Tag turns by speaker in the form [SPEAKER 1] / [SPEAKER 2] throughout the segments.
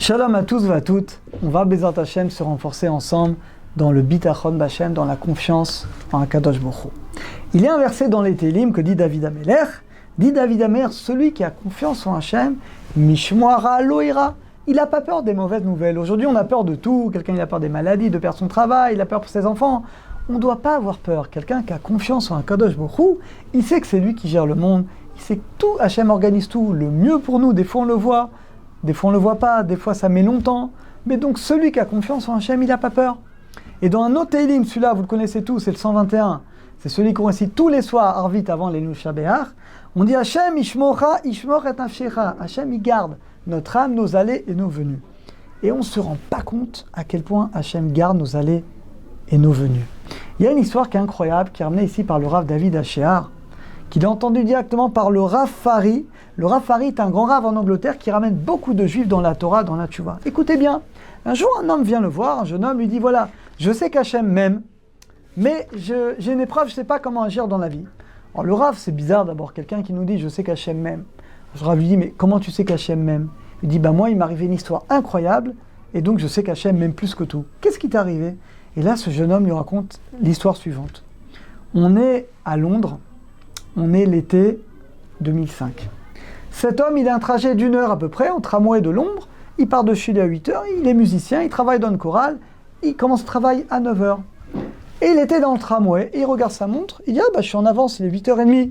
[SPEAKER 1] Shalom à tous et à toutes. On va, Bezrat Hashem, se renforcer ensemble dans le Bitachon B'Hashem, dans la confiance en Akadosh Baruch Hu. Il y a un verset dans les Télim que dit David Amelech. Dit David Amelech, celui qui a confiance en Hashem, Mishmoara Loira. Il n'a pas peur des mauvaises nouvelles. Aujourd'hui, on a peur de tout. Quelqu'un il a peur des maladies, de perdre son travail, il a peur pour ses enfants. On ne doit pas avoir peur. Quelqu'un qui a confiance en Akadosh Baruch Hu, il sait que c'est lui qui gère le monde. Il sait que tout, Hashem organise tout, le mieux pour nous. Des fois, on le voit. Des fois, on ne le voit pas. Des fois, ça met longtemps. Mais donc, celui qui a confiance en Hashem, il n'a pas peur. Et dans un autre Télim, celui-là, vous le connaissez tous, c'est le 121. C'est celui qu'on récite tous les soirs, Arvit, avant les Nusha Behar. On dit Hashem, Ishmora, Ishmor et Nafshecha. Hashem, il garde notre âme, nos allées et nos venues. Et on ne se rend pas compte à quel point Hashem garde nos allées et nos venues. Il y a une histoire qui est incroyable, qui est ramenée ici par le Rav David Ashéar, qu'il a entendu directement par le Rav Fari. Le Rav Fari est un grand Rav en Angleterre qui ramène beaucoup de juifs dans la Torah, dans la Tchouva. Écoutez bien, un jour un homme vient le voir, un jeune homme lui dit, voilà, je sais qu'Hachem m'aime, mais j'ai une épreuve, je ne sais pas comment agir dans la vie. Alors le Rav, c'est bizarre d'abord, quelqu'un qui nous dit, je sais qu'Hachem m'aime. Le Rav lui dit, mais comment tu sais qu'Hachem m'aime? Il dit, moi il m'est arrivé une histoire incroyable, et donc je sais qu'Hachem m'aime plus que tout. Qu'est-ce qui t'est arrivé? Et là, ce jeune homme lui raconte l'histoire suivante. On est à Londres, on est l'été 2005. Cet homme, il a un trajet d'1 heure à peu près, en tramway de Londres. Il part de chez lui à 8 heures, il est musicien, il travaille dans une chorale, il commence le travail à 9 heures. Et il était dans le tramway, et il regarde sa montre, il dit, je suis en avance, il est 8h30.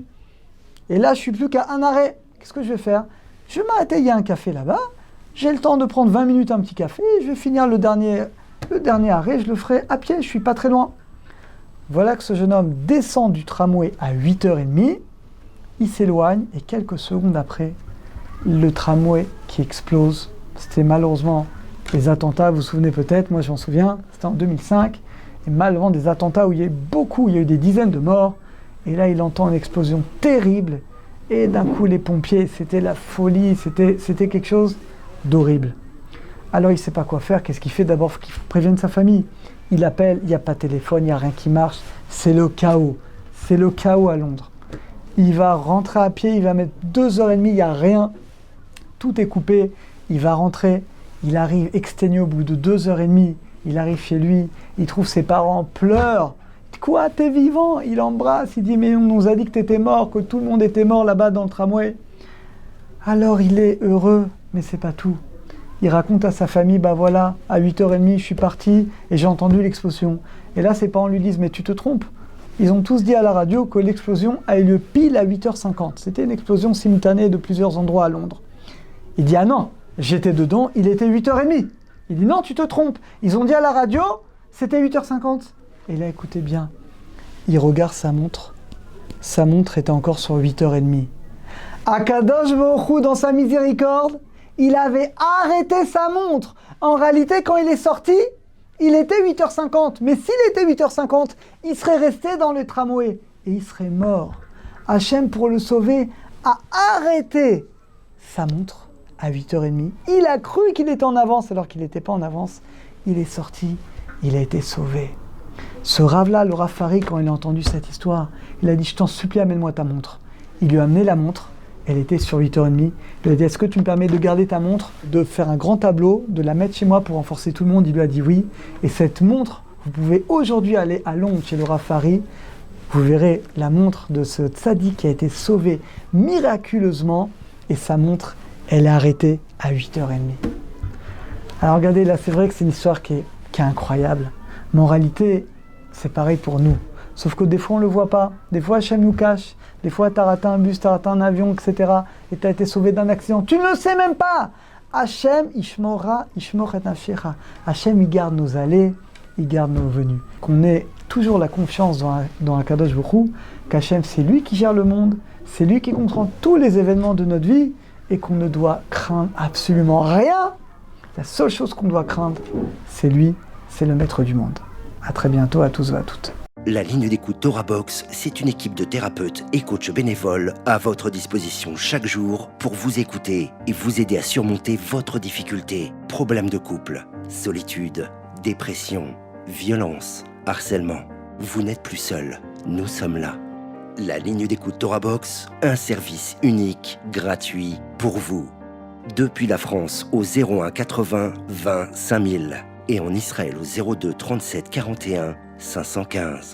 [SPEAKER 1] Et là, je suis plus qu'à un arrêt. Qu'est-ce que je vais faire? Je vais m'arrêter, il y a un café là-bas, j'ai le temps de prendre 20 minutes un petit café, et je vais finir le dernier arrêt, je le ferai à pied, je suis pas très loin. Voilà que ce jeune homme descend du tramway à 8h30, il s'éloigne, et quelques secondes après, le tramway qui explose. C'était malheureusement les attentats, vous vous souvenez peut-être, moi je m'en souviens, c'était en 2005, et malheureusement des attentats où il y a eu des dizaines de morts, et là il entend une explosion terrible, et d'un coup les pompiers, c'était la folie, c'était quelque chose d'horrible. Alors il ne sait pas quoi faire, qu'est-ce qu'il fait? D'abord, il faut qu'il prévienne sa famille. Il appelle, il n'y a pas de téléphone, il n'y a rien qui marche, c'est le chaos à Londres. Il va rentrer à pied, il va mettre 2h30, il n'y a rien, tout est coupé, il va rentrer, il arrive exténué au bout de 2h30, il arrive chez lui, il trouve ses parents, pleurent. Quoi, t'es vivant? Il embrasse, il dit, mais on nous a dit que t'étais mort, que tout le monde était mort là-bas dans le tramway. Alors il est heureux, mais c'est pas tout. Il raconte à sa famille, voilà, à 8h30, je suis parti et j'ai entendu l'explosion. Et là, ses parents lui disent, mais tu te trompes. Ils ont tous dit à la radio que l'explosion a eu lieu pile à 8h50. C'était une explosion simultanée de plusieurs endroits à Londres. Il dit, ah non, j'étais dedans, il était 8h30. Il dit, non, tu te trompes. Ils ont dit à la radio, c'était 8h50. Et là, écoutez bien, il regarde sa montre. Sa montre était encore sur 8h30. Akadosh Baruch Hu, dans sa miséricorde, il avait arrêté sa montre. En réalité, quand il est sorti, il était 8h50. Mais s'il était 8h50, il serait resté dans le tramway et il serait mort. Hachem, pour le sauver, a arrêté sa montre à 8h30. Il a cru qu'il était en avance alors qu'il n'était pas en avance. Il est sorti, il a été sauvé. Ce Rav-là, le Rav Fari, quand il a entendu cette histoire, il a dit, je t'en supplie, amène-moi ta montre. Il lui a amené la montre. Elle était sur 8h30. Il a dit, est-ce que tu me permets de garder ta montre, de faire un grand tableau, de la mettre chez moi pour renforcer tout le monde? Il lui a dit oui. Et cette montre, vous pouvez aujourd'hui aller à Londres chez le Rav Fari. Vous verrez la montre de ce tzaddik qui a été sauvé miraculeusement. Et sa montre, elle est arrêtée à 8h30. Alors regardez, là c'est vrai que c'est une histoire qui est incroyable. Mais en réalité, c'est pareil pour nous. Sauf que des fois on ne le voit pas. Des fois Hachem nous cache. Des fois, tu as raté un bus, tu as raté un avion, etc. Et tu as été sauvé d'un accident. Tu ne le sais même pas. Hachem, Ishmora, Ishmor et Nafshecha. Hachem, il garde nos allées, il garde nos venues. Qu'on ait toujours la confiance dans Akadosh Baruch Hu, qu'Hachem, c'est lui qui gère le monde, c'est lui qui contrôle tous les événements de notre vie, et qu'on ne doit craindre absolument rien. La seule chose qu'on doit craindre, c'est lui, c'est le maître du monde. À très bientôt, à tous et à toutes.
[SPEAKER 2] La ligne d'écoute Torah Box, c'est une équipe de thérapeutes et coachs bénévoles à votre disposition chaque jour pour vous écouter et vous aider à surmonter votre difficulté. Problèmes de couple, solitude, dépression, violence, harcèlement. Vous n'êtes plus seul, nous sommes là. La ligne d'écoute Torah Box, un service unique, gratuit pour vous. depuis la France au 01 80 20 5000 et en Israël au 02 37 41 515.